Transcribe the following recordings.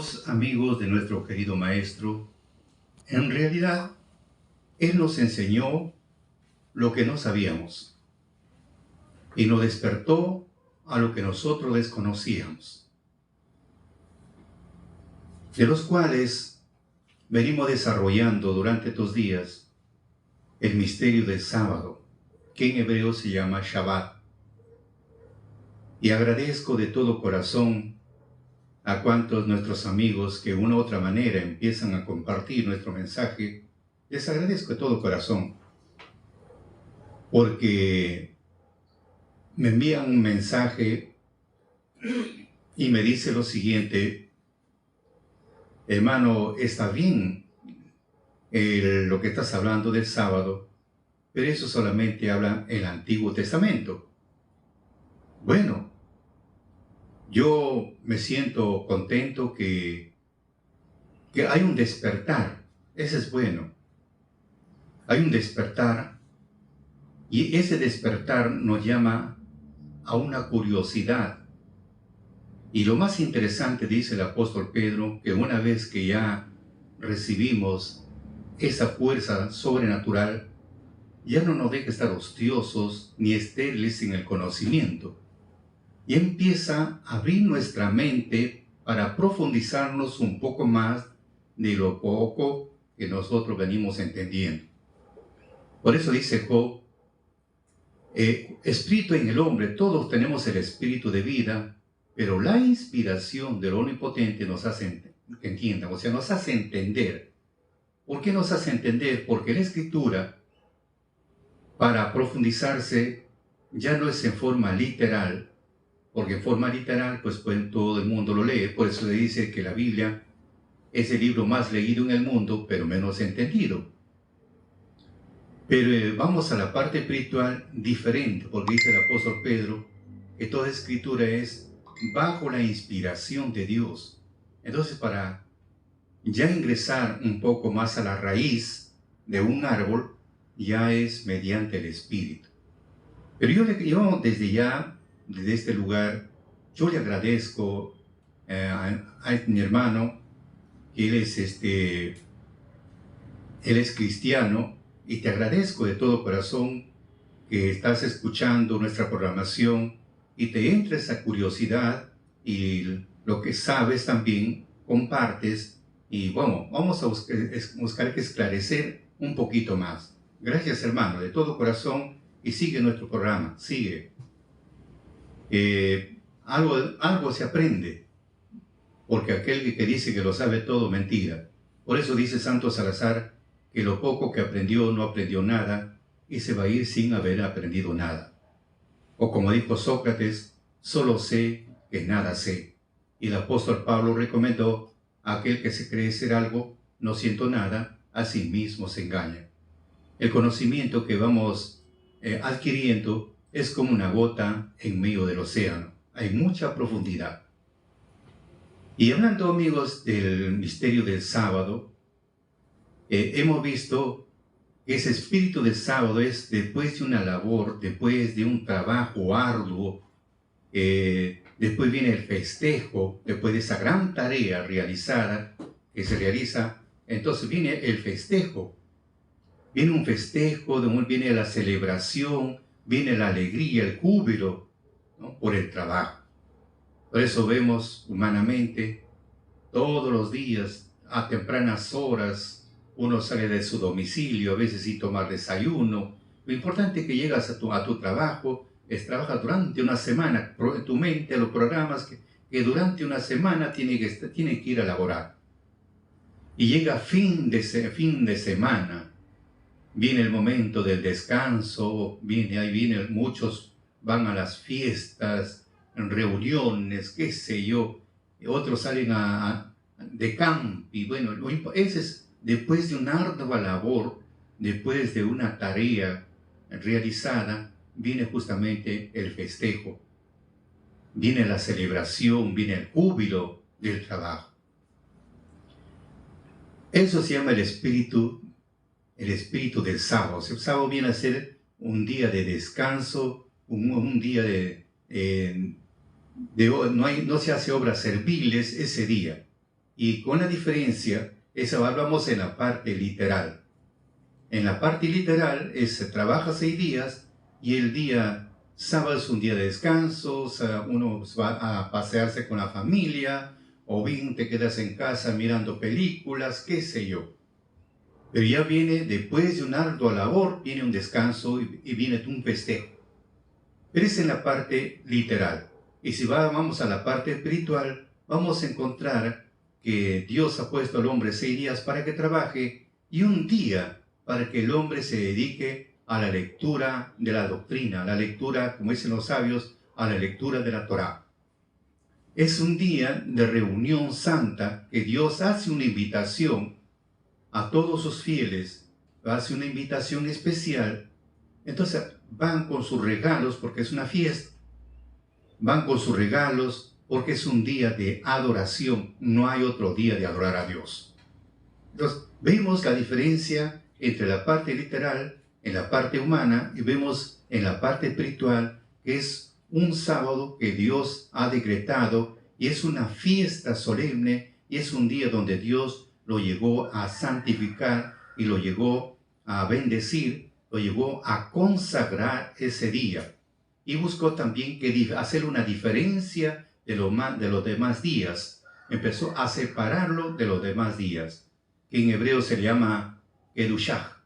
Amados amigos de nuestro querido Maestro, en realidad, Él nos enseñó lo que no sabíamos y nos despertó a lo que nosotros desconocíamos, de los cuales venimos desarrollando durante estos días el misterio del sábado, que en hebreo se llama Shabbat. Y agradezco de todo corazón a cuantos nuestros amigos que de una u otra manera empiezan a compartir nuestro mensaje. Les agradezco de todo corazón, porque me envían un mensaje y me dice lo siguiente: hermano, está bien lo que estás hablando del sábado, pero eso solamente habla el Antiguo Testamento. Bueno, yo me siento contento que hay un despertar. Ese es bueno. Hay un despertar, y ese despertar nos llama a una curiosidad. Y lo más interesante, dice el apóstol Pedro, que una vez que ya recibimos esa fuerza sobrenatural, ya no nos deja estar ociosos ni estériles sin el conocimiento. Y empieza a abrir nuestra mente para profundizarnos un poco más de lo poco que nosotros venimos entendiendo. Por eso dice Job, espíritu en el hombre, todos tenemos el espíritu de vida, pero la inspiración del Omnipotente nos hace que entiendan, o sea, nos hace entender. ¿Por qué nos hace entender? Porque la Escritura, para profundizarse, ya no es en forma literal, porque en forma literal, pues todo el mundo lo lee. Por eso le dice que la Biblia es el libro más leído en el mundo, pero menos entendido. Pero vamos a la parte espiritual diferente, porque dice el apóstol Pedro que toda escritura es bajo la inspiración de Dios. Entonces, para ya ingresar un poco más a la raíz de un árbol, ya es mediante el Espíritu. Pero yo desde este lugar, yo le agradezco a mi hermano, que él es cristiano, y te agradezco de todo corazón que estás escuchando nuestra programación y te entra esa curiosidad, y lo que sabes también compartes, y bueno, vamos a buscar que esclarecer un poquito más. Gracias, hermano, de todo corazón, y sigue nuestro programa, sigue. Algo se aprende, porque aquel que dice que lo sabe todo, mentira. Por eso dice Santo Salazar que lo poco que aprendió no aprendió nada, y se va a ir sin haber aprendido nada. O como dijo Sócrates, solo sé que nada sé. Y el apóstol Pablo recomendó a aquel que se cree ser algo, no siento nada, a sí mismo se engaña. El conocimiento que vamos adquiriendo es como una gota en medio del océano. Hay mucha profundidad. Y hablando, amigos, del misterio del sábado, hemos visto que ese espíritu del sábado es después de una labor, después de un trabajo arduo, después viene el festejo, después de esa gran tarea realizada, que se realiza, entonces viene el festejo. Viene un festejo, viene la celebración, viene la alegría, el júbilo, ¿no?, por el trabajo. Por eso vemos humanamente todos los días, a tempranas horas, uno sale de su domicilio, a veces sin tomar desayuno. Lo importante es que llegas a tu trabajo, trabajas durante una semana, en tu mente los programas que durante una semana tiene que ir a laborar. Y llega fin de semana, viene el momento del descanso, muchos van a las fiestas, reuniones, qué sé yo, otros salen de campi. Bueno, ese es después de una ardua labor, después de una tarea realizada, viene justamente el festejo, viene la celebración, viene el júbilo del trabajo. Eso se llama el espíritu del sábado. El sábado viene a ser un día de descanso, un día no se hace obras serviles ese día. Y con la diferencia, eso hablamos en la parte literal. En la parte literal se trabaja 6 días y el día sábado es un día de descanso, o sea, uno va a pasearse con la familia, o bien te quedas en casa mirando películas, qué sé yo. Pero ya viene, después de una ardua labor, viene un descanso y viene un festejo. Pero es en la parte literal. Y si vamos a la parte espiritual, vamos a encontrar que Dios ha puesto al hombre 6 días para que trabaje y un día para que el hombre se dedique a la lectura de la doctrina, a la lectura, como dicen los sabios, a la lectura de la Torá. Es un día de reunión santa que Dios hace una invitación a todos sus fieles, hace una invitación especial. Entonces van con sus regalos porque es una fiesta, van con sus regalos porque es un día de adoración, no hay otro día de adorar a Dios. Entonces vemos la diferencia entre la parte literal, en la parte humana, y vemos en la parte espiritual que es un sábado que Dios ha decretado y es una fiesta solemne y es un día donde Dios lo llegó a santificar y lo llegó a bendecir, lo llegó a consagrar ese día. Y buscó también hacer una diferencia de los demás días. Empezó a separarlo de los demás días, que en hebreo se llama Kedushah,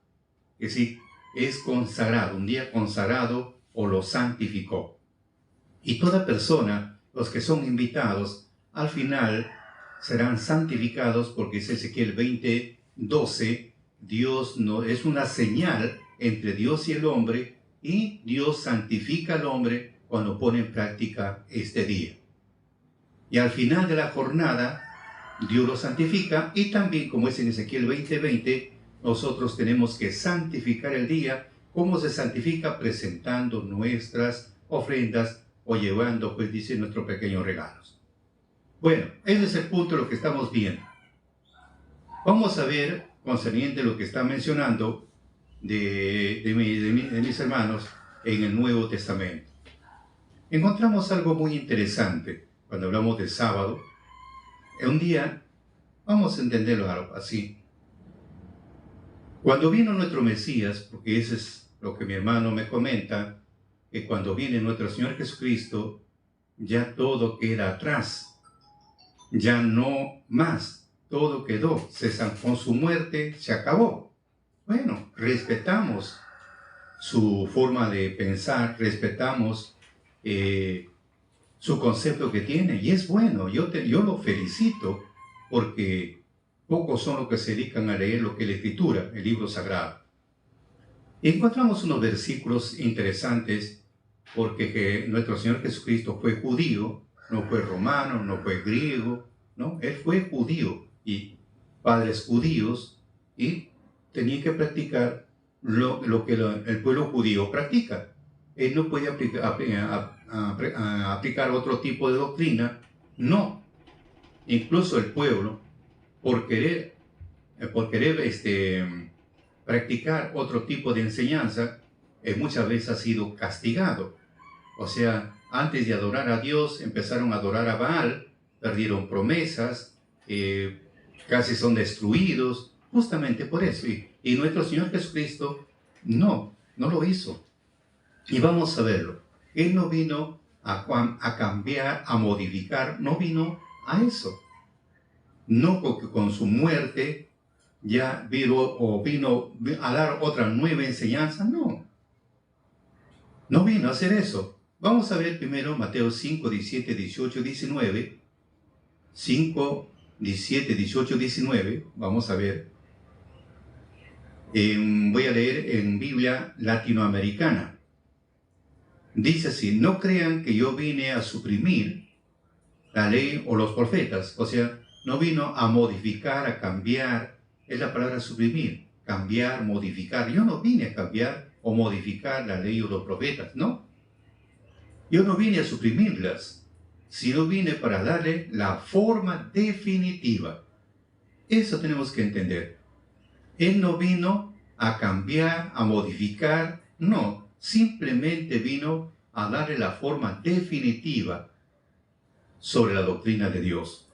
que sí, es consagrado, un día consagrado o lo santificó. Y toda persona, los que son invitados, al final serán santificados porque es Ezequiel 20:12, Dios no, es una señal entre Dios y el hombre y Dios santifica al hombre cuando pone en práctica este día. Y al final de la jornada, Dios lo santifica y también, como es en Ezequiel 20:20, nosotros tenemos que santificar el día. ¿Cómo se santifica? Presentando nuestras ofrendas o llevando, pues dice, nuestros pequeños regalos. Bueno, ese es el punto de lo que estamos viendo. Vamos a ver, concerniente a lo que está mencionando de mis hermanos en el Nuevo Testamento. Encontramos algo muy interesante cuando hablamos del sábado. Un día, vamos a entenderlo así. Cuando vino nuestro Mesías, porque eso es lo que mi hermano me comenta, que cuando viene nuestro Señor Jesucristo, ya todo queda atrás, ya no más, todo quedó, con su muerte se acabó. Bueno, respetamos su forma de pensar, respetamos su concepto que tiene, y es bueno, yo lo felicito, porque pocos son los que se dedican a leer lo que es la Escritura, el libro sagrado. Y encontramos unos versículos interesantes, porque nuestro Señor Jesucristo fue judío, no fue romano, no fue griego, ¿no? Él fue judío y padres judíos y tenía que practicar lo que el pueblo judío practica. Él no puede aplicar otro tipo de doctrina, no. Incluso el pueblo, por querer practicar otro tipo de enseñanza, muchas veces ha sido castigado. O sea, antes de adorar a Dios, empezaron a adorar a Baal, perdieron promesas, casi son destruidos, justamente por eso. Y nuestro Señor Jesucristo no lo hizo. Y vamos a verlo. Él no vino a cambiar, a modificar, no vino a eso. No porque con su muerte ya vino a dar otra nueva enseñanza, no. No vino a hacer eso. Vamos a ver primero Mateo 5, 17, 18, 19. 5, 17, 18, 19. Vamos a ver. Voy a leer en Biblia latinoamericana. Dice así: no crean que yo vine a suprimir la ley o los profetas. O sea, no vino a modificar, a cambiar. Es la palabra suprimir, cambiar, modificar. Yo no vine a cambiar o modificar la ley o los profetas, no. Yo no vine a suprimirlas, sino vine para darle la forma definitiva. Eso tenemos que entender. Él no vino a cambiar, a modificar, no. Simplemente vino a darle la forma definitiva sobre la doctrina de Dios.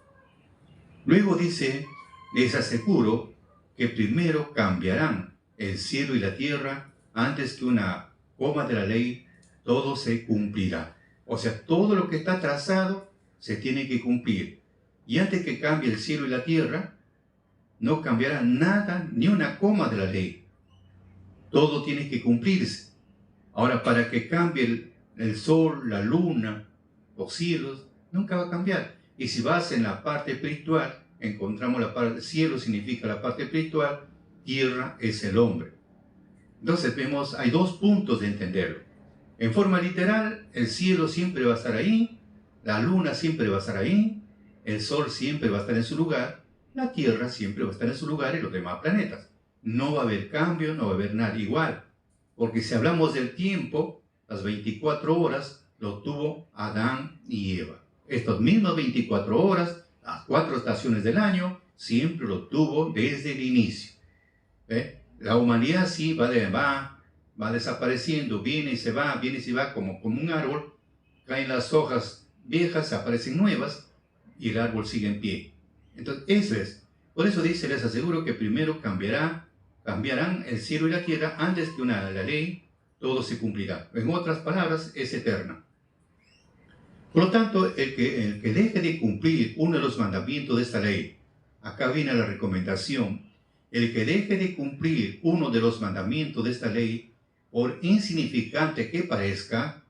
Luego dice, les aseguro que primero cambiarán el cielo y la tierra antes que una coma de la ley, todo se cumplirá. O sea, todo lo que está trazado se tiene que cumplir. Y antes que cambie el cielo y la tierra, no cambiará nada, ni una coma de la ley. Todo tiene que cumplirse. Ahora, para que cambie el sol, la luna, los cielos, nunca va a cambiar. Y si vas en la parte espiritual, encontramos la parte cielo significa la parte espiritual, tierra es el hombre. Entonces vemos, hay dos puntos de entenderlo. En forma literal, el cielo siempre va a estar ahí, la luna siempre va a estar ahí, el sol siempre va a estar en su lugar, la tierra siempre va a estar en su lugar y los demás planetas. No va a haber cambio, no va a haber nada igual. Porque si hablamos del tiempo, las 24 horas lo tuvo Adán y Eva. Estas mismas 24 horas, las 4 estaciones del año, siempre lo tuvo desde el inicio. La humanidad sí va desapareciendo, viene y se va como un árbol, caen las hojas viejas, aparecen nuevas y el árbol sigue en pie. Entonces, eso es. Por eso dice, les aseguro que primero cambiarán el cielo y la tierra antes que la ley, todo se cumplirá. En otras palabras, es eterna. Por lo tanto, el que deje de cumplir uno de los mandamientos de esta ley, acá viene la recomendación, el que deje de cumplir uno de los mandamientos de esta ley, por insignificante que parezca,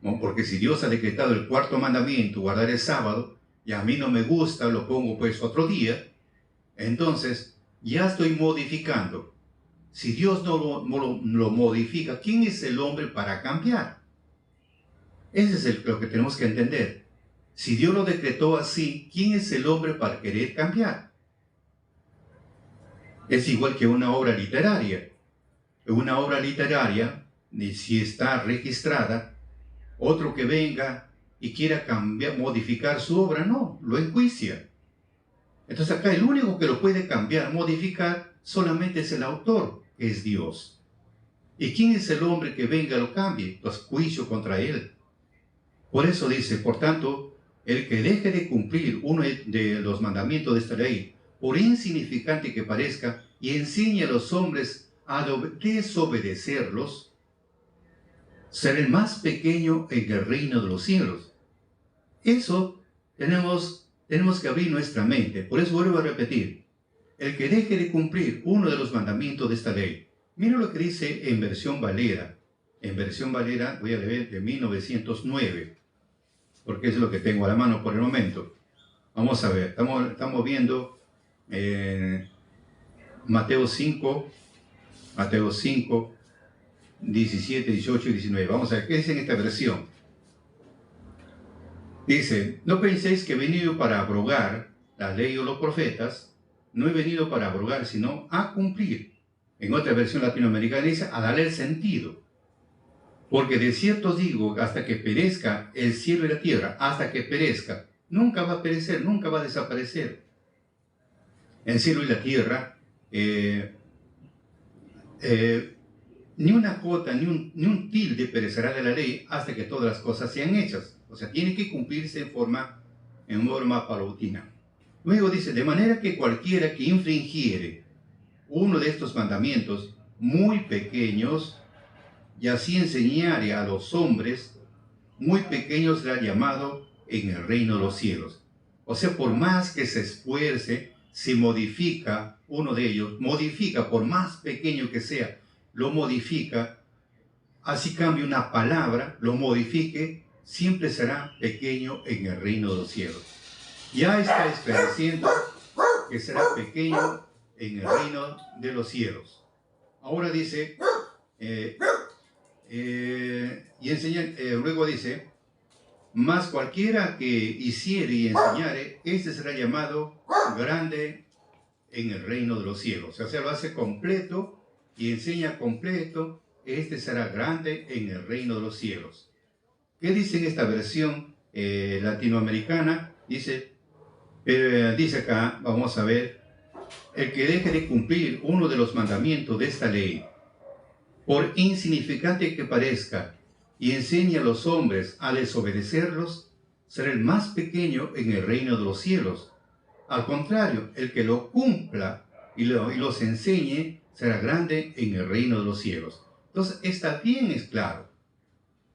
¿no? Porque si Dios ha decretado el cuarto mandamiento, guardar el sábado, y a mí no me gusta, lo pongo pues otro día, entonces ya estoy modificando. Si Dios no lo modifica, ¿quién es el hombre para cambiar? Ese es lo que tenemos que entender. Si Dios lo decretó así, ¿quién es el hombre para querer cambiar? Es igual que una obra literaria. Una obra literaria, si está registrada, otro que venga y quiera cambiar, modificar su obra, no, lo enjuicia. Entonces acá el único que lo puede cambiar, modificar, solamente es el autor, que es Dios. ¿Y quién es el hombre que venga y lo cambie? Pues juicio contra él. Por eso dice, por tanto, el que deje de cumplir uno de los mandamientos de esta ley, por insignificante que parezca, y enseñe a los hombres a desobedecerlos, será el más pequeño en el reino de los cielos. Eso tenemos que abrir nuestra mente. Por eso vuelvo a repetir, el que deje de cumplir uno de los mandamientos de esta ley. Mira lo que dice en versión Valera. En versión Valera voy a leer de 1909, porque es lo que tengo a la mano por el momento. Vamos a ver, estamos viendo Mateo 5, 17, 18 y 19. Vamos a ver, ¿qué dice en esta versión? Dice, no penséis que he venido para abrogar la ley o los profetas. No he venido para abrogar, sino a cumplir. En otra versión latinoamericana dice, a darle el sentido. Porque de cierto os digo, hasta que perezca el cielo y la tierra, hasta que perezca, nunca va a perecer, nunca va a desaparecer. El cielo y la tierra, ni una jota, ni un tilde perecerá de la ley hasta que todas las cosas sean hechas. O sea, tiene que cumplirse en forma paulatina. Luego dice, de manera que cualquiera que infringiere uno de estos mandamientos muy pequeños, y así enseñare a los hombres, muy pequeños será llamado en el reino de los cielos. O sea, por más que se esfuerce, si modifica uno de ellos, modifica, por más pequeño que sea, lo modifica, así cambia una palabra, lo modifique, siempre será pequeño en el reino de los cielos. Ya está esclareciendo que será pequeño en el reino de los cielos. Ahora dice, luego dice, mas cualquiera que hiciere y enseñare, este será llamado grande en el reino de los cielos. O sea, lo hace completo y enseña completo, este será grande en el reino de los cielos. ¿Qué dice en esta versión latinoamericana? Dice acá, vamos a ver, el que deje de cumplir uno de los mandamientos de esta ley, por insignificante que parezca, y enseñe a los hombres a desobedecerlos, será el más pequeño en el reino de los cielos. Al contrario, el que lo cumpla y los enseñe será grande en el reino de los cielos. Entonces, está bien, es claro.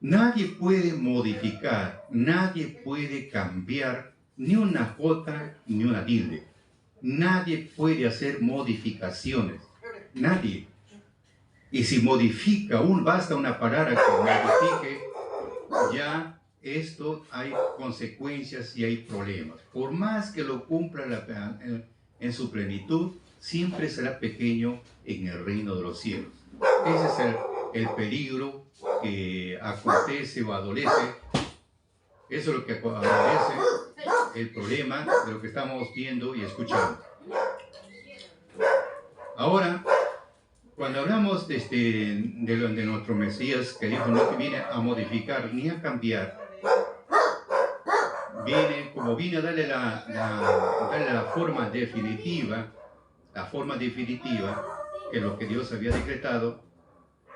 Nadie puede modificar, nadie puede cambiar ni una jota ni una tilde. Nadie puede hacer modificaciones. Nadie. Y si modifica, basta una palabra que modifique, ya esto hay consecuencias y hay problemas. Por más que lo cumpla en su plenitud, siempre será pequeño en el reino de los cielos. Ese es el peligro que acontece o adolece. Eso es lo que adolece, el problema de lo que estamos viendo y escuchando. Ahora, cuando hablamos de nuestro Mesías, que dijo no que viene a modificar ni a cambiar, viene a darle la forma definitiva, que es lo que Dios había decretado.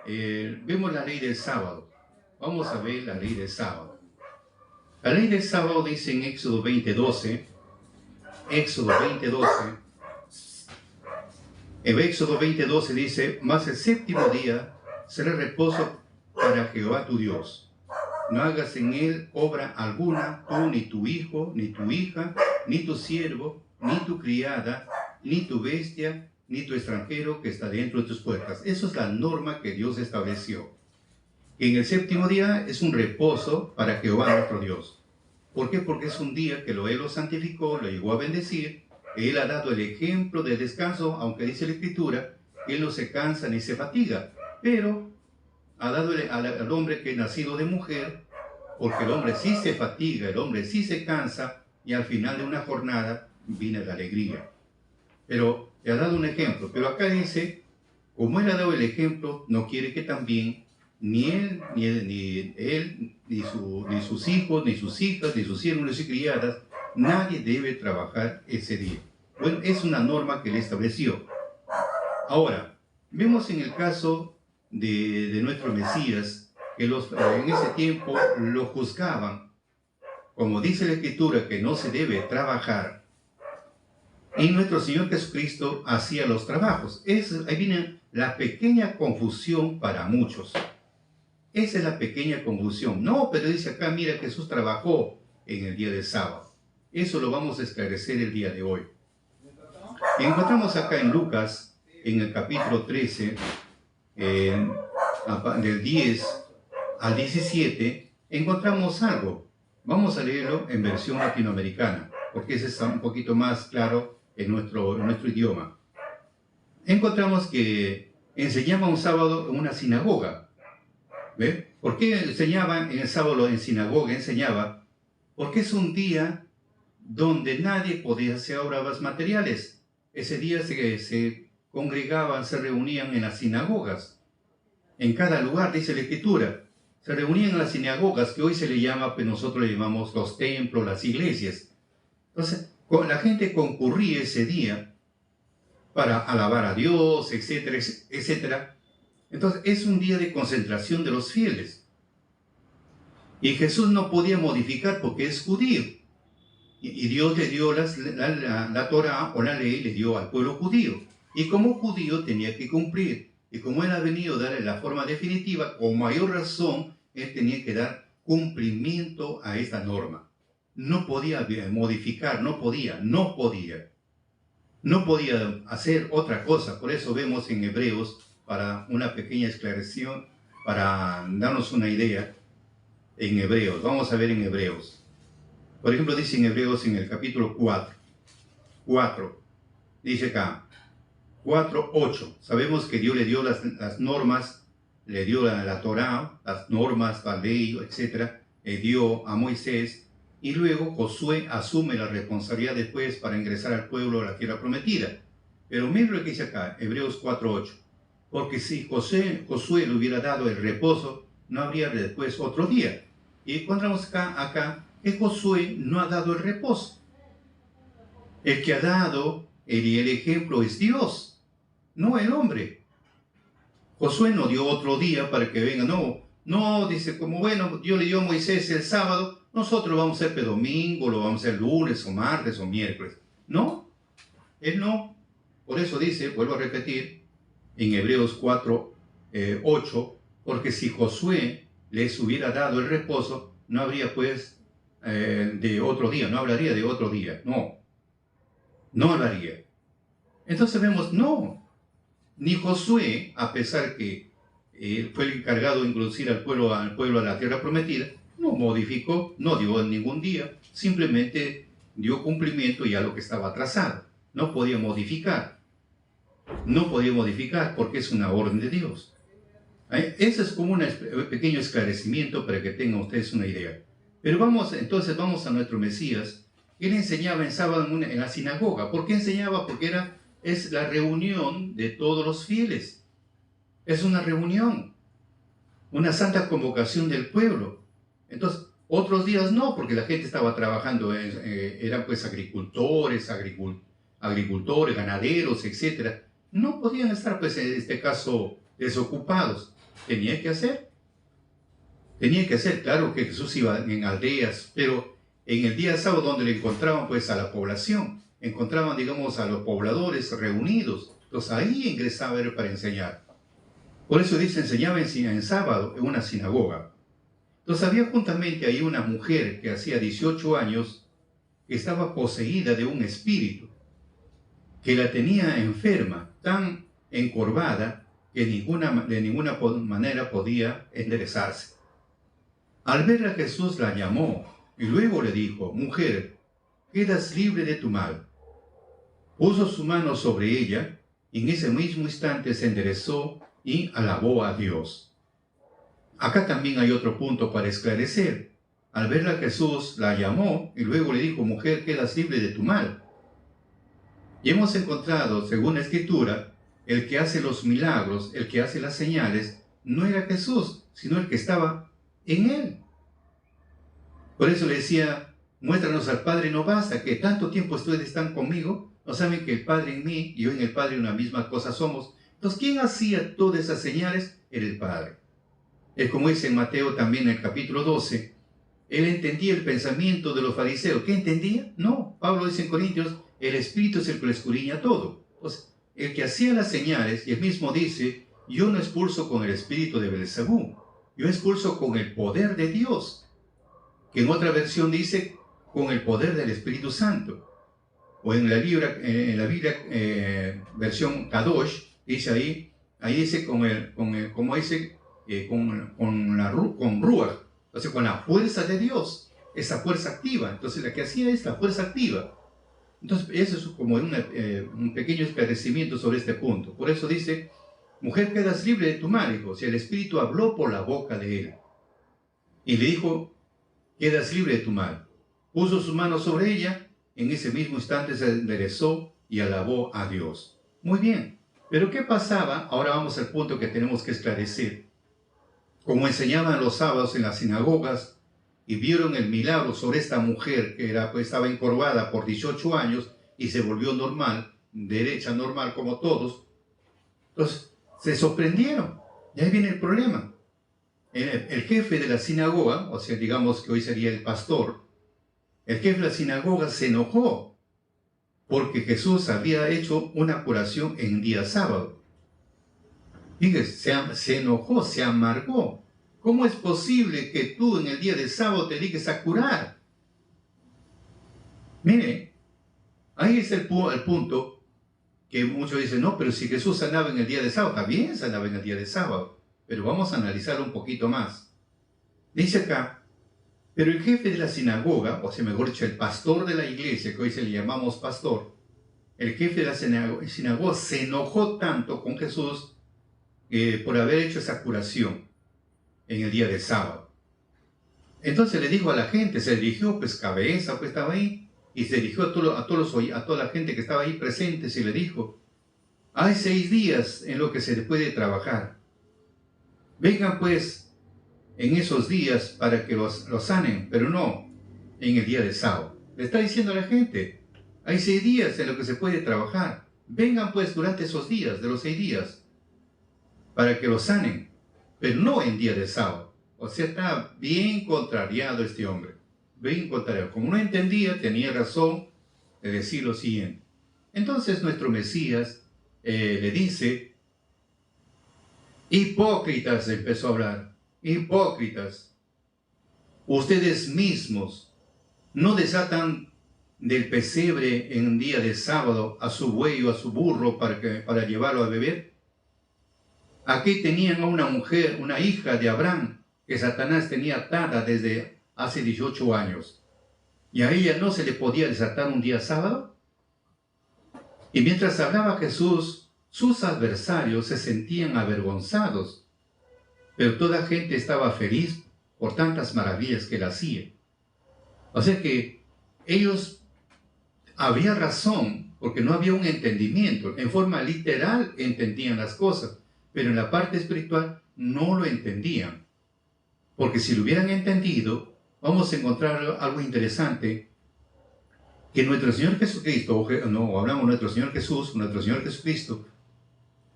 Vemos la ley del sábado. Vamos a ver la ley del sábado. La ley del sábado dice en Éxodo 20:12, en Éxodo 20:12 dice, mas el séptimo día será reposo para Jehová tu Dios. No hagas en él obra alguna, tú, ni tu hijo, ni tu hija, ni tu siervo, ni tu criada, ni tu bestia, ni tu extranjero que está dentro de tus puertas. Eso es la norma que Dios estableció. En el séptimo día es un reposo para Jehová nuestro Dios. ¿Por qué? Porque es un día que Él lo santificó, lo llegó a bendecir. Él ha dado el ejemplo de descanso, aunque dice la Escritura, Él no se cansa ni se fatiga. Pero ha dado al hombre que es nacido de mujer, porque el hombre sí se fatiga, el hombre sí se cansa, y al final de una jornada viene la alegría. Pero le ha dado un ejemplo. Pero acá dice, como Él ha dado el ejemplo, no quiere que también ni sus hijos, ni sus hijas, ni sus siervos, ni sus criadas, nadie debe trabajar ese día. Bueno, es una norma que Él estableció. Ahora, vemos en el caso de nuestro Mesías, que en ese tiempo lo juzgaban, como dice la Escritura, que no se debe trabajar. Y nuestro Señor Jesucristo hacía los trabajos. Ahí viene la pequeña confusión para muchos. Esa es la pequeña confusión. No, pero dice acá, mira, Jesús trabajó en el día del sábado. Eso lo vamos a esclarecer el día de hoy. Y encontramos acá en Lucas, en el capítulo 13, del 10 al 17, encontramos algo. Vamos a leerlo en versión latinoamericana, porque ese está un poquito más claro en nuestro idioma. Encontramos que enseñaba un sábado en una sinagoga. ¿Ve? ¿Por qué enseñaba en el sábado en sinagoga? Enseñaba porque es un día donde nadie podía hacer obras materiales. Ese día se congregaban, se reunían en las sinagogas. En cada lugar, dice la Escritura, se reunían en las sinagogas, que hoy se le llama, pues nosotros le llamamos los templos, las iglesias. Entonces, la gente concurría ese día para alabar a Dios, etcétera, etcétera. Entonces, es un día de concentración de los fieles. Y Jesús no podía modificar porque es judío. Y Dios le dio la Torá o la ley, le dio al pueblo judío. Y como judío tenía que cumplir. Y como Él ha venido a darle la forma definitiva, con mayor razón, Él tenía que dar cumplimiento a esta norma. No podía modificar, no podía hacer otra cosa. Por eso vemos en Hebreos, para una pequeña esclarección, para darnos una idea, en Hebreos. Vamos a ver en Hebreos. Por ejemplo, dice en Hebreos en el capítulo 4, dice acá, 4:8. Sabemos que Dios le dio las normas, le dio la Torá, las normas, la ley, etc. Le dio a Moisés, y luego Josué asume la responsabilidad después para ingresar al pueblo a la tierra prometida. Pero miren lo que dice acá, Hebreos 4:8. Porque si Josué le hubiera dado el reposo, no habría después otro día. Y encontramos acá que Josué no ha dado el reposo. El que ha dado el ejemplo es Dios, no el hombre. Josué no dio otro día para que venga, no, dice, como bueno, Dios le dio a Moisés el sábado, nosotros lo vamos a hacer domingo, lo vamos a hacer lunes o martes o miércoles. No, él no. Por eso dice, vuelvo a repetir, en Hebreos 4, 8, porque si Josué les hubiera dado el reposo, no habría pues de otro día, no hablaría de otro día, no hablaría. Entonces vemos, no, ni Josué, a pesar que fue el encargado de introducir al pueblo a la tierra prometida, no modificó, no dio ningún día, simplemente dio cumplimiento ya a lo que estaba atrasado. No podía modificar porque es una orden de Dios. Ese es como un pequeño esclarecimiento para que tengan ustedes una idea. Pero vamos a nuestro Mesías. Él enseñaba en sábado en la sinagoga. ¿Por qué enseñaba? Porque es la reunión de todos los fieles. Es una reunión, una santa convocación del pueblo. Entonces, otros días no, porque la gente estaba trabajando, eran pues agricultores, ganaderos, etc. No podían estar, pues en este caso, desocupados. Tenía que hacer, claro que Jesús iba en aldeas, pero en el día sábado donde le encontraban pues a la población, encontraban digamos a los pobladores reunidos, entonces ahí ingresaba él para enseñar. Por eso dice, enseñaba en sábado en una sinagoga. Entonces había juntamente ahí una mujer que hacía 18 años que estaba poseída de un espíritu, que la tenía enferma, tan encorvada, que de ninguna manera podía enderezarse. Al ver a Jesús la llamó y luego le dijo, mujer, quedas libre de tu mal. Puso su mano sobre ella y en ese mismo instante se enderezó y alabó a Dios. Acá también hay otro punto para esclarecer. Al verla Jesús la llamó y luego le dijo, mujer, quedas libre de tu mal. Y hemos encontrado, según la Escritura, el que hace los milagros, el que hace las señales, no era Jesús, sino el que estaba en él. Por eso le decía, muéstranos al Padre, no basta, que tanto tiempo ustedes están conmigo, no saben que el Padre en mí y yo en el Padre una misma cosa somos. Entonces, ¿quién hacía todas esas señales? Era el Padre. Es como dice en Mateo también en el capítulo 12, él entendía el pensamiento de los fariseos. ¿Qué entendía? No, Pablo dice en Corintios, el Espíritu es el que lo escudriña todo. Entonces, el que hacía las señales, y él mismo dice, yo no expulso con el espíritu de Beelzebú, yo expulso con el poder de Dios, que en otra versión dice, con el poder del Espíritu Santo. O en la Biblia versión Kadosh, dice ahí dice con Ruach, entonces con la fuerza de Dios, esa fuerza activa. Entonces la que hacía es la fuerza activa. Entonces eso es como un pequeño esclarecimiento sobre este punto. Por eso dice, mujer, quedas libre de tu mal, hijo. Si el Espíritu habló por la boca de él y le dijo, quedas libre de tu mal. Puso su mano sobre ella, en ese mismo instante se enderezó y alabó a Dios. Muy bien, pero ¿qué pasaba? Ahora vamos al punto que tenemos que esclarecer. Como enseñaban los sábados en las sinagogas y vieron el milagro sobre esta mujer que estaba encorvada por 18 años y se volvió normal, derecha, normal como todos, entonces se sorprendieron. Y ahí viene el problema. El jefe de la sinagoga, o sea, digamos que hoy sería el pastor, el jefe de la sinagoga se enojó porque Jesús había hecho una curación en día sábado. Fíjese, se enojó, se amargó. ¿Cómo es posible que tú en el día de sábado te dediques a curar? Mire, ahí es el punto que muchos dicen, no, pero si Jesús sanaba en el día de sábado, también sanaba en el día de sábado. Pero vamos a analizarlo un poquito más. Dice acá, pero el jefe de la sinagoga, o sea, mejor dicho, el pastor de la iglesia, que hoy se le llamamos pastor, el jefe de la sinagoga se enojó tanto con Jesús por haber hecho esa curación en el día de sábado. Entonces le dijo a la gente, se dirigió, pues cabeza, pues estaba ahí, y se dirigió a toda la gente que estaba ahí presente, y le dijo, hay 6 días en los que se puede trabajar. Vengan pues en esos días para que los sanen, pero no en el día de sábado. Le está diciendo a la gente, hay 6 días en los que se puede trabajar. Vengan pues durante esos días, de los 6 días, para que los sanen, pero no en día de sábado. O sea, está bien contrariado este hombre. Bien contrariado. Como no entendía, tenía razón, de decir lo siguiente. Entonces nuestro Mesías le dice, hipócritas, empezó a hablar, hipócritas, ustedes mismos no desatan del pesebre en un día de sábado a su buey o a su burro para llevarlo a beber. Aquí tenían a una mujer, una hija de Abraham, que Satanás tenía atada desde hace 18 años. ¿Y a ella no se le podía desatar un día sábado? Y mientras hablaba Jesús, sus adversarios se sentían avergonzados, pero toda gente estaba feliz por tantas maravillas que él hacía. O sea que ellos, había razón, porque no había un entendimiento. En forma literal entendían las cosas, pero en la parte espiritual no lo entendían. Porque si lo hubieran entendido, vamos a encontrar algo interesante, que nuestro Señor Jesucristo, no hablamos de nuestro Señor Jesús, nuestro Señor Jesucristo,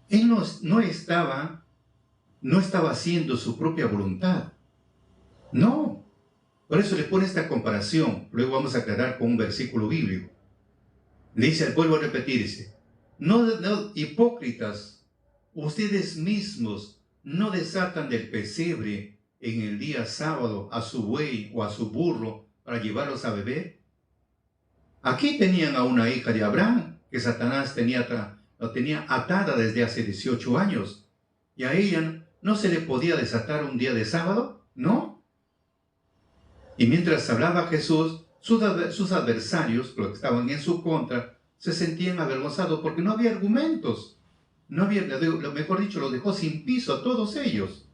Él no estaba haciendo su propia voluntad. No. Por eso le pone esta comparación. Luego vamos a aclarar con un versículo bíblico. Le dice, vuelvo a repetirse, no, hipócritas, ustedes mismos no desatan del pesebre en el día sábado a su buey o a su burro para llevarlos a beber. Aquí tenían a una hija de Abraham que Satanás la tenía atada desde hace 18 años. ¿Y a ella no se le podía desatar un día de sábado? ¿No? Y mientras hablaba Jesús, sus adversarios, los que estaban en su contra, se sentían avergonzados porque no había argumentos. No había, mejor dicho, los dejó sin piso a todos ellos.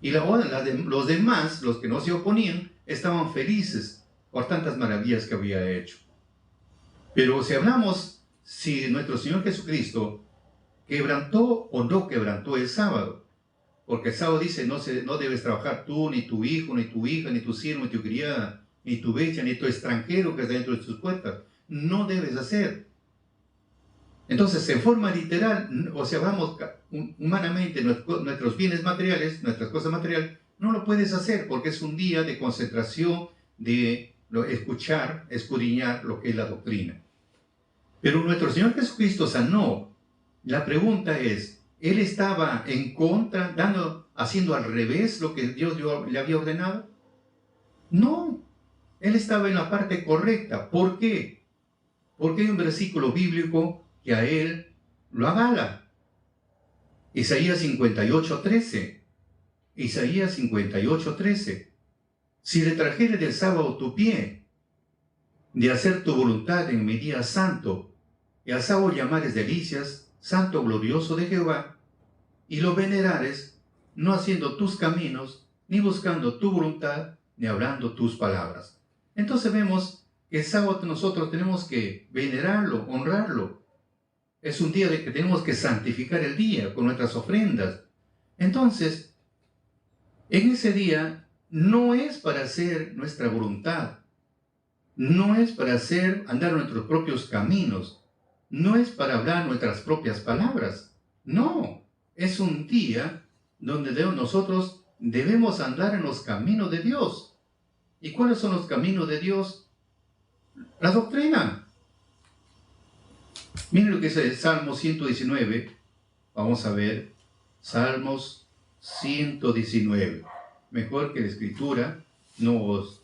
Y los demás, los que no se oponían, estaban felices por tantas maravillas que había hecho. Pero si nuestro Señor Jesucristo quebrantó o no quebrantó el sábado, porque el sábado dice, no debes trabajar tú, ni tu hijo, ni tu hija, ni tu siervo, ni tu criada, ni tu bestia, ni tu extranjero que está dentro de tus puertas. No debes hacer. Entonces, en forma literal, o sea, vamos humanamente, nuestros bienes materiales, nuestras cosas materiales, no lo puedes hacer porque es un día de concentración, de escuchar, escudriñar lo que es la doctrina. Pero nuestro Señor Jesucristo sanó. La pregunta es, ¿Él estaba en contra, haciendo al revés lo que Dios le había ordenado? No, Él estaba en la parte correcta. ¿Por qué? Porque hay un versículo bíblico que a Él lo avala. Isaías 58:13. Isaías 58:13. Si retrajere del sábado tu pie, de hacer tu voluntad en mi día santo, y al sábado llamares delicias, santo glorioso de Jehová, y lo venerares, no haciendo tus caminos, ni buscando tu voluntad, ni hablando tus palabras. Entonces vemos que el sábado nosotros tenemos que venerarlo, honrarlo. Es un día de que tenemos que santificar el día con nuestras ofrendas. Entonces, en ese día no es para hacer nuestra voluntad, no es para andar nuestros propios caminos, no es para hablar nuestras propias palabras. No, es un día donde nosotros debemos andar en los caminos de Dios. ¿Y cuáles son los caminos de Dios? La doctrina. Miren lo que dice el Salmo 119. Vamos a ver. Salmos 119. Mejor que la Escritura nos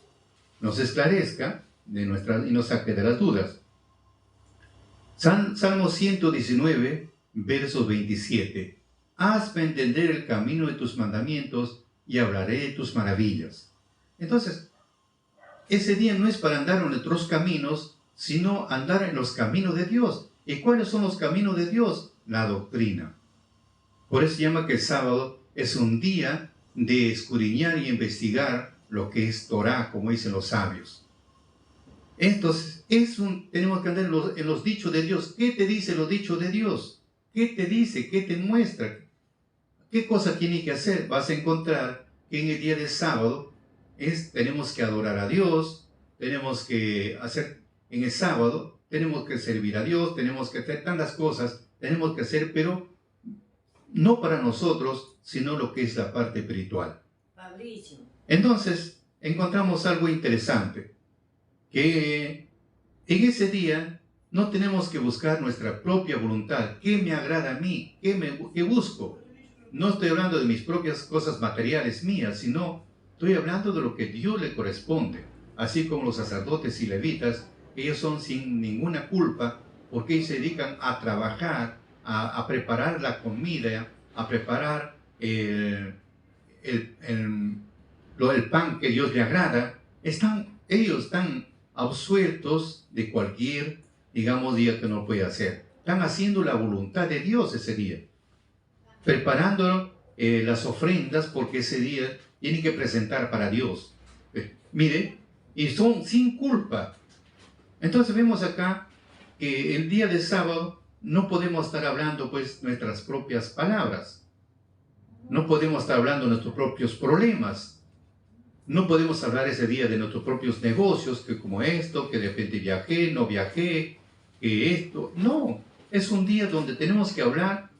esclarezca y nos saque de las dudas. Salmo 119, versos 27. Hazme entender el camino de tus mandamientos y hablaré de tus maravillas. Entonces, ese día no es para andar en nuestros caminos, sino andar en los caminos de Dios. ¿Y cuáles son los caminos de Dios? La doctrina. Por eso se llama que el sábado es un día de escudriñar y investigar lo que es Torah, como dicen los sabios. Entonces, tenemos que andar en los dichos de Dios. ¿Qué te dice los dichos de Dios? ¿Qué te dice? ¿Qué te muestra? ¿Qué cosa tiene que hacer? Vas a encontrar que en el día de sábado tenemos que adorar a Dios, tenemos que hacer en el sábado, tenemos que servir a Dios, tenemos que hacer tantas cosas, tenemos que hacer, pero no para nosotros, sino lo que es la parte espiritual. Fabricio. Entonces, encontramos algo interesante, que En ese día no tenemos que buscar nuestra propia voluntad. ¿Qué me agrada a mí? ¿Qué busco? No estoy hablando de mis propias cosas materiales mías, sino estoy hablando de lo que Dios le corresponde. Así como los sacerdotes y levitas, ellos son sin ninguna culpa porque ellos se dedican a trabajar, a preparar la comida, a preparar el, el pan que Dios le agrada. Ellos están absueltos de cualquier, digamos, día que no puede hacer. Están haciendo la voluntad de Dios ese día, preparando las ofrendas porque ese día tienen que presentar para Dios. Mire, y son sin culpa. Entonces vemos acá que el día de sábado no podemos estar hablando pues nuestras propias palabras. No podemos estar hablando de nuestros propios problemas. No podemos hablar ese día de nuestros propios negocios, que como esto, que de repente viajé, no viajé, que esto. No, es un día donde tenemos que hablar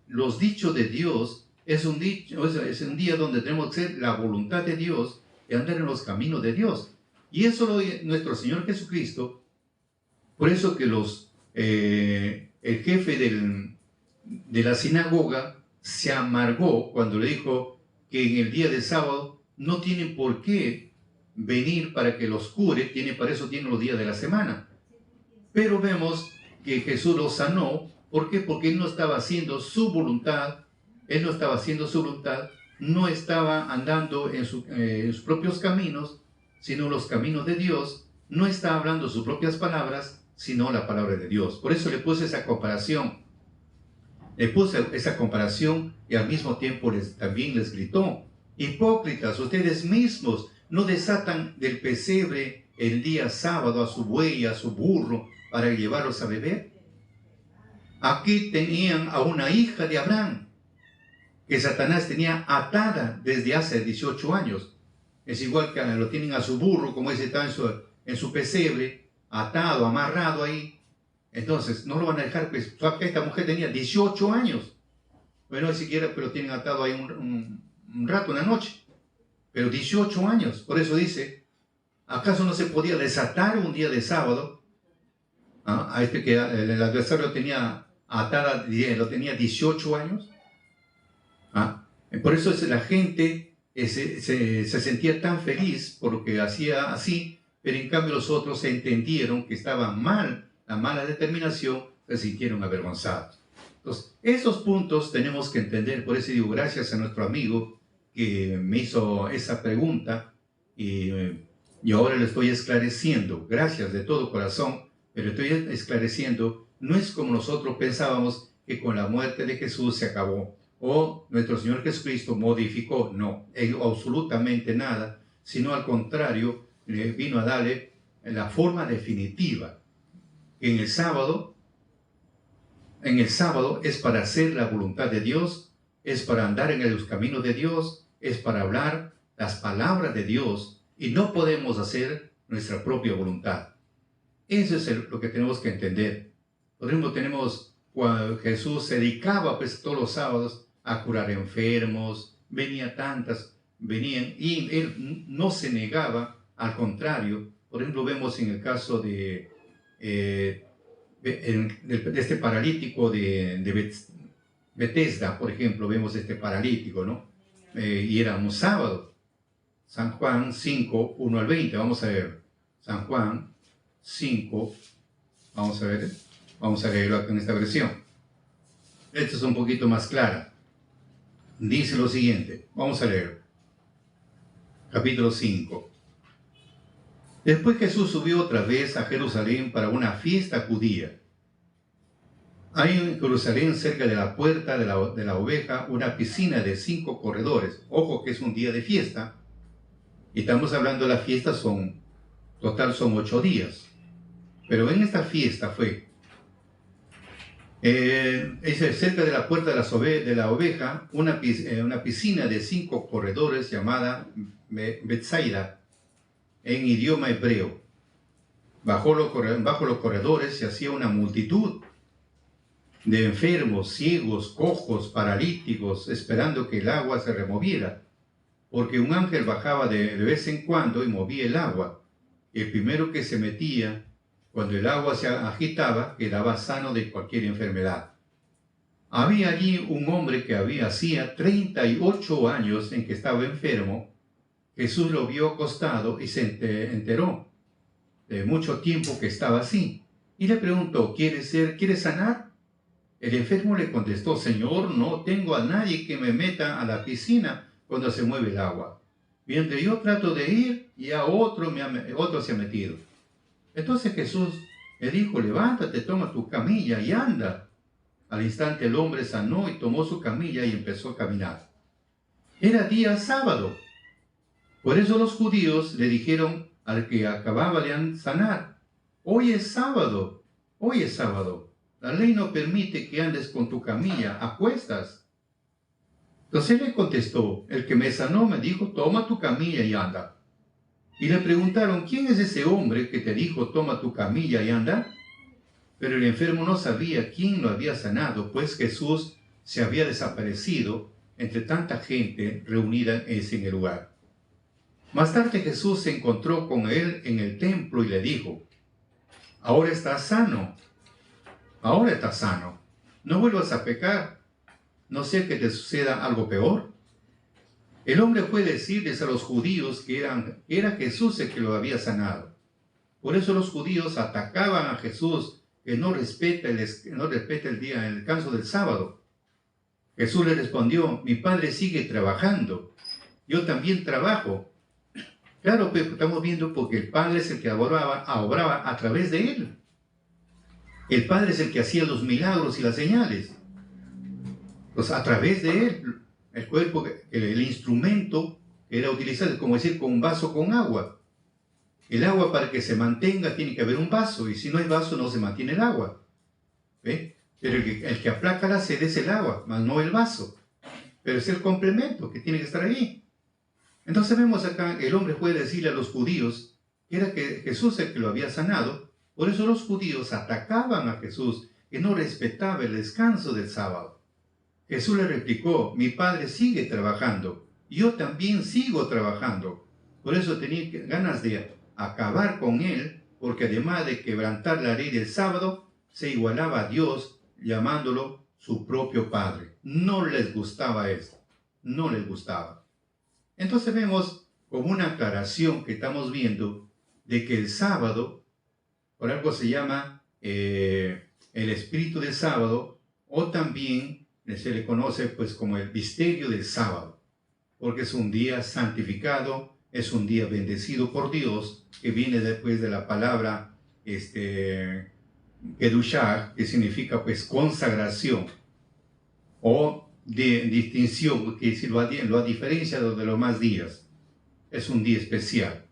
los dichos de Dios. Es un día donde tenemos que hacer la voluntad de Dios y andar en los caminos de Dios. Y eso lo nuestro Señor Jesucristo. Por eso que el jefe de la sinagoga se amargó cuando le dijo que en el día de sábado no tienen por qué venir para que los cure, para eso tienen los días de la semana. Pero vemos que Jesús los sanó. ¿Por qué? Porque Él no estaba haciendo su voluntad, no estaba andando en sus propios caminos, sino los caminos de Dios, no está hablando sus propias palabras, sino la palabra de Dios. Por eso le puse esa comparación. Y al mismo tiempo también les gritó: hipócritas, ustedes mismos no desatan del pesebre el día sábado a su buey, a su burro, para llevarlos a beber. Aquí tenían a una hija de Abraham, que Satanás tenía atada desde hace 18 años. Es igual que lo tienen a su burro, como ese está en su pesebre, atado, amarrado ahí. Entonces, no lo van a dejar, pues esta mujer tenía 18 años. Bueno, ni siquiera, pero tienen atado ahí un rato, una noche. Pero 18 años. Por eso dice, ¿acaso no se podía desatar un día de sábado? A este que el adversario tenía atada, lo tenía 18 años. Por eso la gente se sentía tan feliz porque hacía así, pero en cambio los otros entendieron que estaba mal, la mala determinación, se sintieron avergonzados. Entonces, esos puntos tenemos que entender. Por eso digo, gracias a nuestro amigo que me hizo esa pregunta y ahora le estoy esclareciendo. Gracias de todo corazón, pero estoy esclareciendo. No es como nosotros pensábamos que con la muerte de Jesús se acabó, o nuestro Señor Jesucristo modificó. No, absolutamente nada, sino al contrario, vino a darle la forma definitiva. En el sábado es para hacer la voluntad de Dios, es para andar en los caminos de Dios, es para hablar las palabras de Dios, y no podemos hacer nuestra propia voluntad. Eso es lo que tenemos que entender. Por ejemplo, cuando Jesús se dedicaba pues todos los sábados a curar enfermos, venían, y Él no se negaba, al contrario. Por ejemplo, vemos en el caso de este paralítico de Betesda, por ejemplo, vemos este paralítico, ¿no? Y era un sábado. San Juan 5, 1 al 20, vamos a ver. San Juan 5, vamos a leerlo aquí en esta versión. Esta es un poquito más clara. Dice lo siguiente, vamos a leer. Capítulo 5. Después Jesús subió otra vez a Jerusalén para una fiesta judía. Hay en Jerusalén, cerca de la puerta de la oveja, una piscina de 5 corredores. Ojo que es un día de fiesta. Y estamos hablando de la fiesta, total son 8 días. Pero en esta fiesta cerca de la puerta de la oveja, una piscina de 5 corredores llamada Betsaida, en idioma hebreo. Bajo los corredores se hacía una multitud de enfermos, ciegos, cojos, paralíticos, esperando que el agua se removiera, porque un ángel bajaba de vez en cuando y movía el agua. El primero que se metía Cuando el agua se agitaba, quedaba sano de cualquier enfermedad. Había allí un hombre que hacía 38 años en que estaba enfermo. Jesús lo vio acostado y se enteró de mucho tiempo que estaba así. Y le preguntó, ¿quieres sanar? El enfermo le contestó, Señor, no tengo a nadie que me meta a la piscina cuando se mueve el agua. Mientras yo trato de ir, ya otro se ha metido. Entonces Jesús le dijo, levántate, toma tu camilla y anda. Al instante el hombre sanó y tomó su camilla y empezó a caminar. Era día sábado. Por eso los judíos le dijeron al que acababa de sanar, hoy es sábado, hoy es sábado. La ley no permite que andes con tu camilla a cuestas. Entonces él le contestó, el que me sanó me dijo, toma tu camilla y anda. Y le preguntaron, ¿quién es ese hombre que te dijo, toma tu camilla y anda? Pero el enfermo no sabía quién lo había sanado, pues Jesús se había desaparecido entre tanta gente reunida en el lugar. Más tarde Jesús se encontró con él en el templo y le dijo, ahora estás sano, no vuelvas a pecar, no sea que te suceda algo peor. El hombre fue a decirles a los judíos que era Jesús el que lo había sanado. Por eso los judíos atacaban a Jesús, que no respeta el descanso del sábado. Jesús le respondió, mi Padre sigue trabajando, yo también trabajo. Claro, pero estamos viendo porque el Padre es el que obraba a través de él. El Padre es el que hacía los milagros y las señales. Pues a través de él, el cuerpo, el instrumento era utilizado, como decir, con un vaso con agua. El agua, para que se mantenga, tiene que haber un vaso, y si no hay vaso no se mantiene el agua. ¿Ve? Pero el que aplaca la sed es el agua, más no el vaso. Pero es el complemento que tiene que estar ahí. Entonces vemos acá, el hombre puede decirle a los judíos que era que Jesús el que lo había sanado. Por eso los judíos atacaban a Jesús, que no respetaba el descanso del sábado. Jesús le replicó, mi Padre sigue trabajando, yo también sigo trabajando. Por eso tenía ganas de acabar con él, porque además de quebrantar la ley del sábado, se igualaba a Dios llamándolo su propio Padre. No les gustaba esto, no les gustaba. Entonces vemos como una aclaración que estamos viendo de que el sábado, por algo se llama el espíritu del sábado, o también se le conoce pues como el misterio del sábado, porque es un día santificado, es un día bendecido por Dios, que viene después de la palabra Kedushah, que significa pues consagración, o de distinción, que si lo ha diferenciado de los más días. Es un día especial.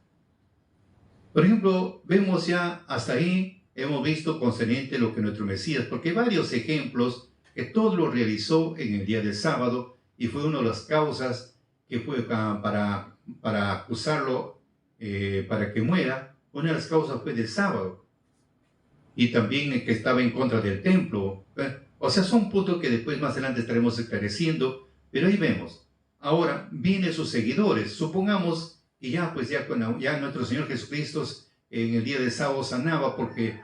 Por ejemplo, vemos ya hasta ahí, hemos visto concerniente lo que nuestro Mesías, porque hay varios ejemplos que todo lo realizó en el día del sábado, y fue una de las causas que fue para acusarlo, para que muera. Una de las causas fue del sábado, y también que estaba en contra del templo. O sea, son puntos que después más adelante estaremos esclareciendo, pero ahí vemos. Ahora vienen sus seguidores. Supongamos que ya nuestro Señor Jesucristo en el día del sábado sanaba. ¿Por qué?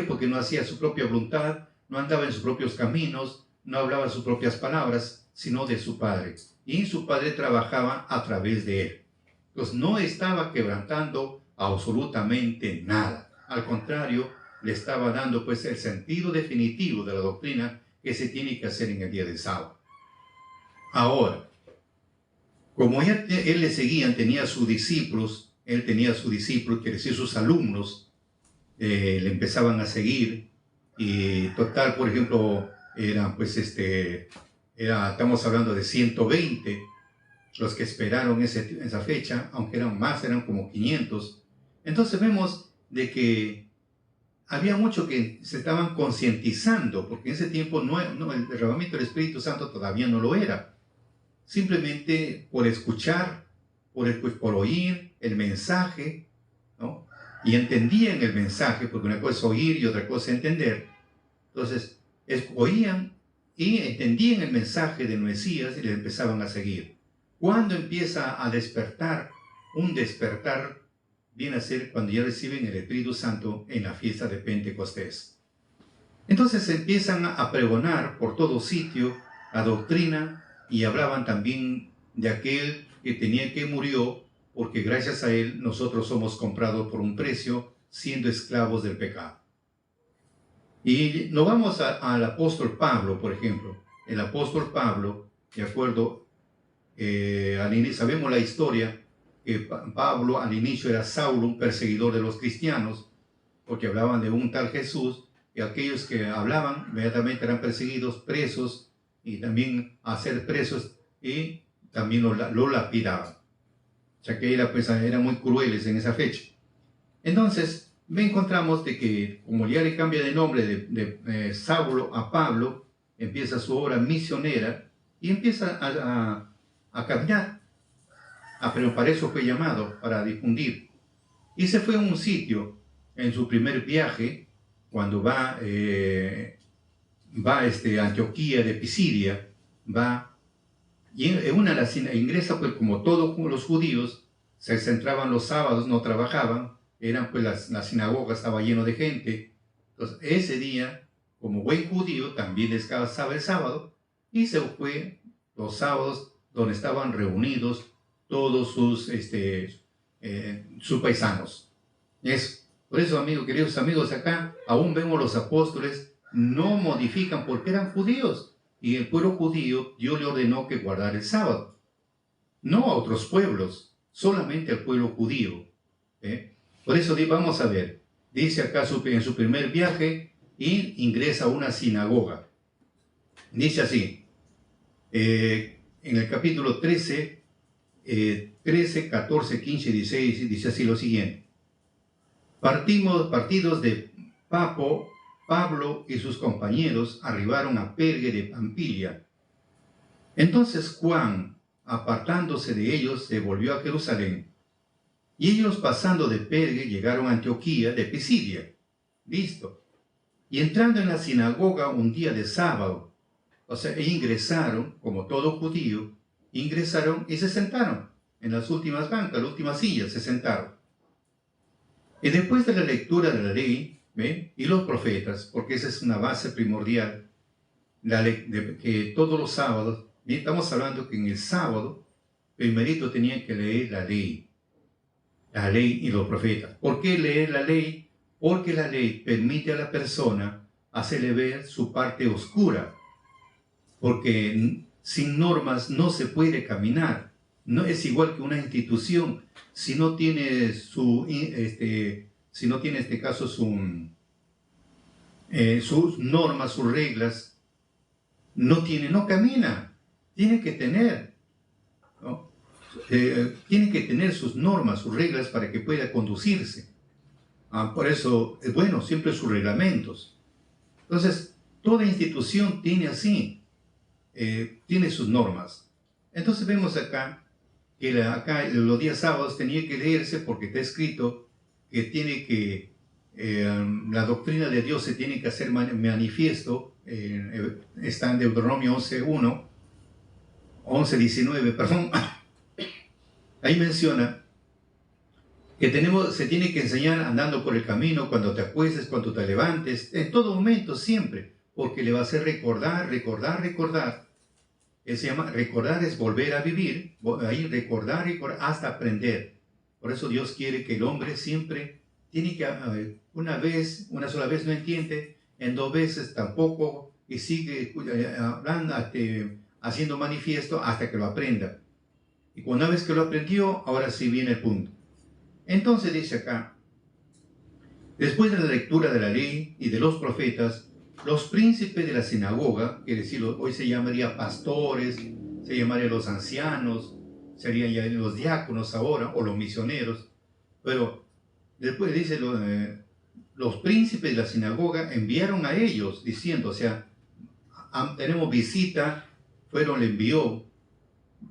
Porque no hacía su propia voluntad, no andaba en sus propios caminos, no hablaba sus propias palabras, sino de su Padre. Y su Padre trabajaba a través de él. Entonces no estaba quebrantando absolutamente nada. Al contrario, le estaba dando pues el sentido definitivo de la doctrina que se tiene que hacer en el día del sábado. Ahora, como él le seguían, tenía sus discípulos, quiere decir sus alumnos, le empezaban a seguir, y total, por ejemplo, estamos hablando de 120 los que esperaron esa fecha, aunque eran más, eran como 500. Entonces vemos de que había mucho que se estaban concientizando, porque en ese tiempo el derramamiento del Espíritu Santo todavía no lo era. Simplemente por escuchar, por oír el mensaje, ¿no? Y entendían el mensaje, porque una cosa es oír y otra cosa es entender. Entonces, oían y entendían el mensaje del Mesías y le empezaban a seguir. ¿Cuándo empieza a despertar? Un despertar viene a ser cuando ya reciben el Espíritu Santo en la fiesta de Pentecostés. Entonces empiezan a pregonar por todo sitio la doctrina y hablaban también de aquel que murió, porque gracias a él nosotros somos comprados por un precio, siendo esclavos del pecado. Y nos vamos al apóstol Pablo, por ejemplo. El apóstol Pablo, de acuerdo, sabemos la historia, que Pablo al inicio era Saulo, un perseguidor de los cristianos, porque hablaban de un tal Jesús, y aquellos que hablaban inmediatamente eran perseguidos, presos, y también a ser presos, y también lo lapidaban. O sea que eran muy crueles en esa fecha. Entonces, encontramos de que, como ya le cambia de nombre de Saulo a Pablo, empieza su obra misionera y empieza a caminar. Pero para eso fue llamado, para difundir. Y se fue a un sitio en su primer viaje, cuando va a Antioquía de Pisidia, y ingresa, pues como todos los judíos, se centraban los sábados, no trabajaban, la sinagoga estaba lleno de gente. Entonces ese día, como buen judío, también descansaba el sábado, y se fue los sábados donde estaban reunidos todos sus paisanos. Por eso, queridos amigos, acá aún vemos los apóstoles no modifican porque eran judíos, y el pueblo judío Dios le ordenó que guardara el sábado, no a otros pueblos, solamente al pueblo judío. Por eso vamos a ver, dice acá en su primer viaje, y ingresa a una sinagoga. Dice así, en el capítulo 13, 14, 15, 16, dice así lo siguiente. Partidos de Pablo y sus compañeros arribaron a Perge de Pamfilia. Entonces Juan, apartándose de ellos, se volvió a Jerusalén. Y ellos, pasando de Perge, llegaron a Antioquía de Pisidia. Listo. Y entrando en la sinagoga un día de sábado, ingresaron, como todo judío, ingresaron y se sentaron en las últimas bancas, las últimas sillas, se sentaron. Y después de la lectura de la ley, y los profetas, porque esa es una base primordial, que todos los sábados, estamos hablando que en el sábado, primerito tenían que leer la ley y los profetas. ¿Por qué leer la ley? Porque la ley permite a la persona hacerle ver su parte oscura, porque sin normas no se puede caminar. No es igual que una institución. Si no tiene sus normas, sus reglas, no camina. Tiene que tener, ¿no? Tiene que tener sus normas, sus reglas para que pueda conducirse. Por eso es bueno siempre sus reglamentos. Entonces, toda institución tiene así, tiene sus normas. Entonces vemos acá que acá los días sábados tenía que leerse porque está escrito que la doctrina de Dios se tiene que hacer manifiesto. Está en Deuteronomio 11:19, perdón. Ahí menciona que se tiene que enseñar andando por el camino, cuando te acuestes, cuando te levantes, en todo momento, siempre, porque le va a hacer recordar. Se llama recordar, es volver a vivir, ahí recordar hasta aprender. Por eso Dios quiere que el hombre siempre tiene que, una sola vez no entiende, en 2 veces tampoco, y sigue hablando, haciendo manifiesto hasta que lo aprenda. Y una vez que lo aprendió, ahora sí viene el punto. Entonces dice acá, después de la lectura de la ley y de los profetas, los príncipes de la sinagoga, quiere decir, hoy se llamaría pastores, se llamaría los ancianos, serían ya los diáconos ahora, o los misioneros, pero después dice, los príncipes de la sinagoga enviaron a ellos, diciendo, tenemos visita, le envió,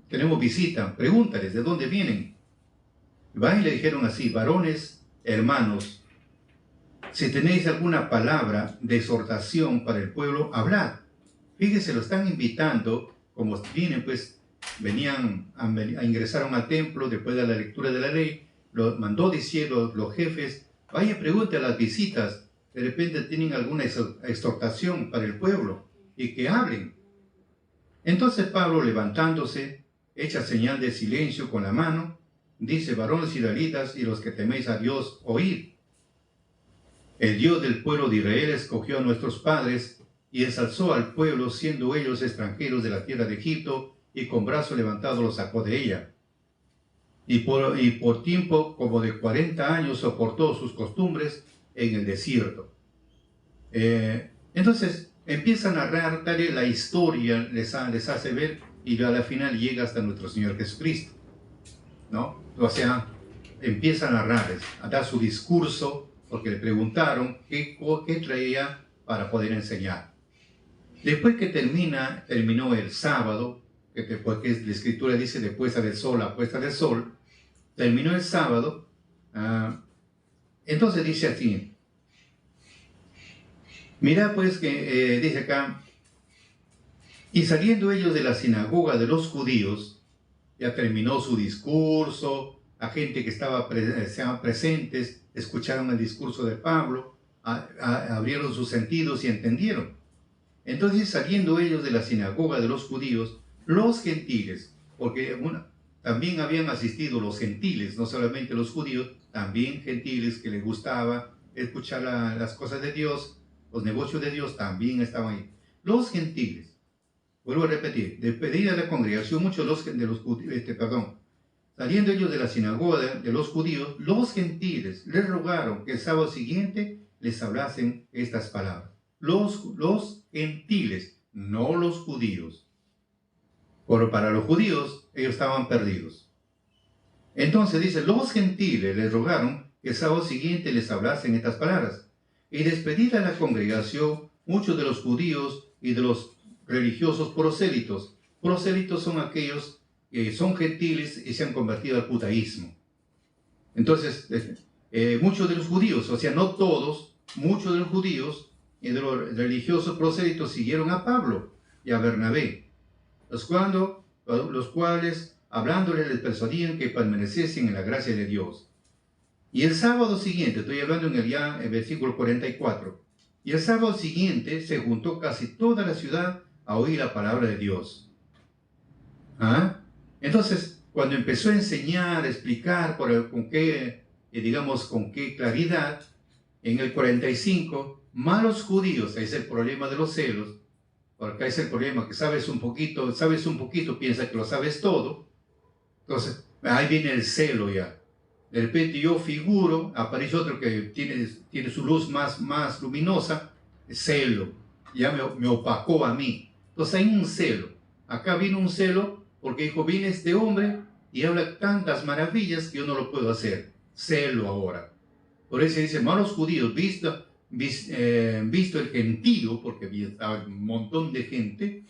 tenemos visita, pregúntales, ¿de dónde vienen? Van y le dijeron así, varones, hermanos, si tenéis alguna palabra de exhortación para el pueblo, hablad. Fíjense, lo están invitando, como vienen, ingresaron al templo después de la lectura de la ley, lo mandó diciendo los jefes, vaya, pregunte a las visitas, de repente tienen alguna exhortación para el pueblo, y que hablen. Entonces Pablo, levantándose, echa señal de silencio con la mano, dice, varones israelitas y los que teméis a Dios, oíd. El Dios del pueblo de Israel escogió a nuestros padres y ensalzó al pueblo, siendo ellos extranjeros de la tierra de Egipto, y con brazo levantado los sacó de ella. Y por tiempo como de 40 años soportó sus costumbres en el desierto. Entonces empieza a narrar, tal la historia les hace ver, y a la final llega hasta nuestro Señor Jesucristo, ¿no? O sea, empieza a narrar, a dar su discurso, porque le preguntaron qué traía para poder enseñar. Después que terminó el sábado, porque la Escritura dice de puesta del sol a puesta del sol, terminó el sábado, entonces dice así, mira pues que dice acá, y saliendo ellos de la sinagoga de los judíos, ya terminó su discurso, la gente que estaban presentes escucharon el discurso de Pablo, abrieron sus sentidos y entendieron. Entonces, saliendo ellos de la sinagoga de los judíos, los gentiles, porque también habían asistido los gentiles, no solamente los judíos, también gentiles que les gustaba escuchar las cosas de Dios, los negocios de Dios, también estaban ahí. Los gentiles, vuelvo a repetir, despedida de la congregación, muchos saliendo ellos de la sinagoga de los judíos, los gentiles les rogaron que el sábado siguiente les hablasen estas palabras. Los gentiles, no los judíos. Pero para los judíos, ellos estaban perdidos. Entonces dice, los gentiles les rogaron que el sábado siguiente les hablasen estas palabras. Y despedida la congregación, muchos de los judíos y de los religiosos prosélitos. Prosélitos son aquellos que son gentiles y se han convertido al judaísmo. Entonces, muchos de los judíos, o sea, no todos, muchos de los judíos y de los religiosos prosélitos siguieron a Pablo y a Bernabé, los cuales, hablándoles, les persuadían que permaneciesen en la gracia de Dios. Y el sábado siguiente, estoy hablando en el versículo 44, y el sábado siguiente se juntó casi toda la ciudad a oír la palabra de Dios. Entonces, cuando empezó a enseñar, a explicar con qué claridad, en el 45, malos judíos, ahí es el problema de los celos, porque acá es el problema que sabes un poquito, piensa que lo sabes todo. Entonces, ahí viene el celo ya. De repente yo figuro, aparece otro que tiene su luz más luminosa, celo, ya me opacó a mí. Entonces hay un celo. Acá vino un celo porque dijo, viene este hombre y habla tantas maravillas que yo no lo puedo hacer. Celo ahora. Por eso dice, malos judíos, visto el gentío, porque estaba un montón de gente,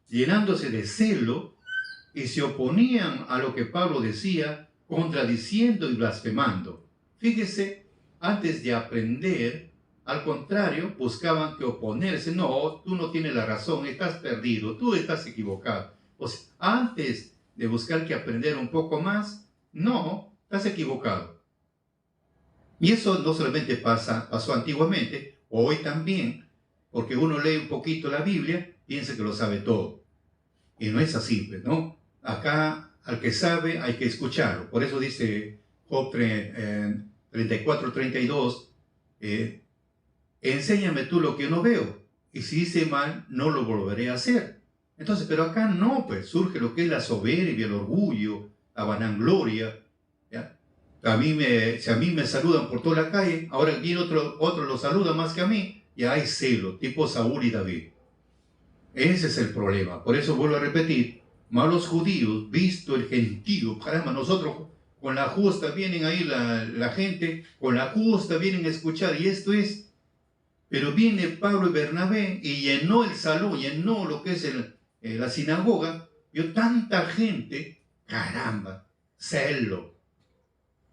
llenándose de celo, y se oponían a lo que Pablo decía, contradiciendo y blasfemando. Fíjese, antes de aprender, al contrario, buscaban que oponerse. No, tú no tienes la razón, estás perdido, tú estás equivocado. Pues antes de buscar que aprender un poco más, no, estás equivocado. Y eso no solamente pasó antiguamente, hoy también, porque uno lee un poquito la Biblia, piensa que lo sabe todo. Y no es así, ¿no? Acá, al que sabe, hay que escucharlo. Por eso dice Job 34:32, enséñame tú lo que yo no veo, y si hice mal, no lo volveré a hacer. Entonces, pero acá no, pues surge lo que es la soberbia, el orgullo, la vanagloria, ¿ya? Si a mí me saludan por toda la calle, ahora viene otro lo saluda más que a mí, y hay celo, tipo Saúl y David. Ese es el problema. Por eso vuelvo a repetir, malos judíos, visto el gentío, caramba, nosotros con la justa vienen ahí la gente, con la justa vienen a escuchar, y esto es, pero viene Pablo y Bernabé y llenó el salón, llenó lo que es la sinagoga, vio tanta gente, caramba, celo.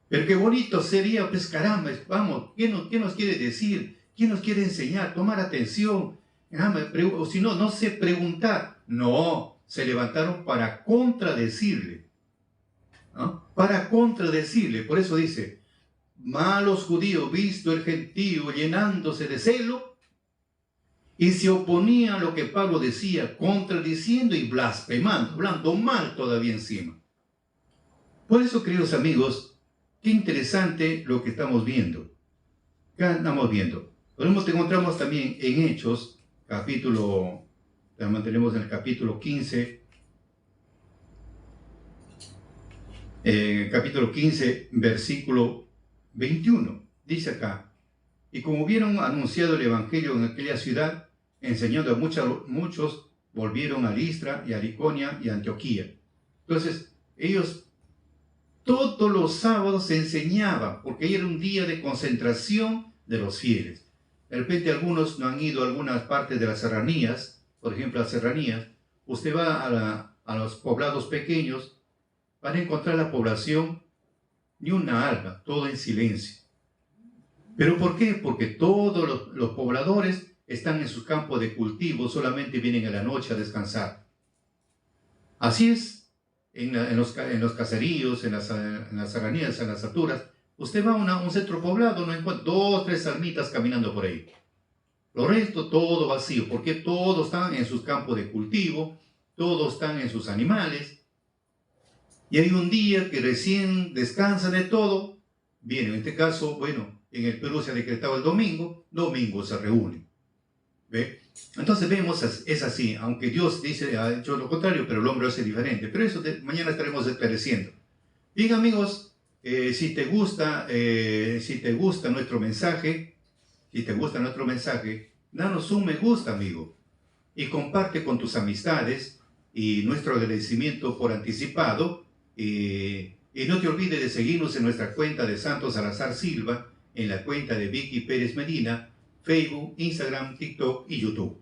Pero qué bonito sería, pues caramba, vamos, ¿qué nos quiere decir? ¿Qué nos quiere enseñar? Tomar atención. O si no, no sé preguntar. No, se levantaron para contradecirle. ¿no? Para contradecirle. Por eso dice, malos judíos, visto el gentío llenándose de celo, y se oponía a lo que Pablo decía, contradiciendo y blasfemando, hablando mal todavía encima. Por eso, queridos amigos, qué interesante lo que estamos viendo. ¿Qué andamos viendo? Lo mismo te encontramos también en Hechos, capítulo, la mantenemos en el capítulo 15, versículo 21. Dice acá, y como hubieron anunciado el evangelio en aquella ciudad, enseñando a muchos, volvieron a Listra y a Iconio y a Antioquía. Entonces, ellos todos los sábados enseñaban, porque era un día de concentración de los fieles. De repente algunos no han ido a algunas partes de las serranías, por ejemplo, las serranías. Usted va a los poblados pequeños, van a encontrar la población ni una alma, todo en silencio. ¿Pero por qué? Porque todos los pobladores están en sus campos de cultivo, solamente vienen en la noche a descansar. Así es, en los caseríos, en las serranías, en las alturas. Usted va a un centro poblado, no encuentra 2 o 3 almitas caminando por ahí. Lo resto, todo vacío, porque todos están en sus campos de cultivo, todos están en sus animales. Y hay un día que recién descansan de todo, viene, en este caso, bueno, en el Perú se ha decretado el domingo se reúnen. ¿Ve? Entonces vemos, es así, aunque Dios dice, ha hecho lo contrario, pero el hombre hace diferente. Pero eso mañana estaremos esclareciendo. Bien, amigos, si te gusta nuestro mensaje, danos un me gusta, amigo, y comparte con tus amistades, y nuestro agradecimiento por anticipado, y no te olvides de seguirnos en nuestra cuenta de Santos Salazar Silva, en la cuenta de Vicky Pérez Medina, Facebook, Instagram, TikTok y YouTube.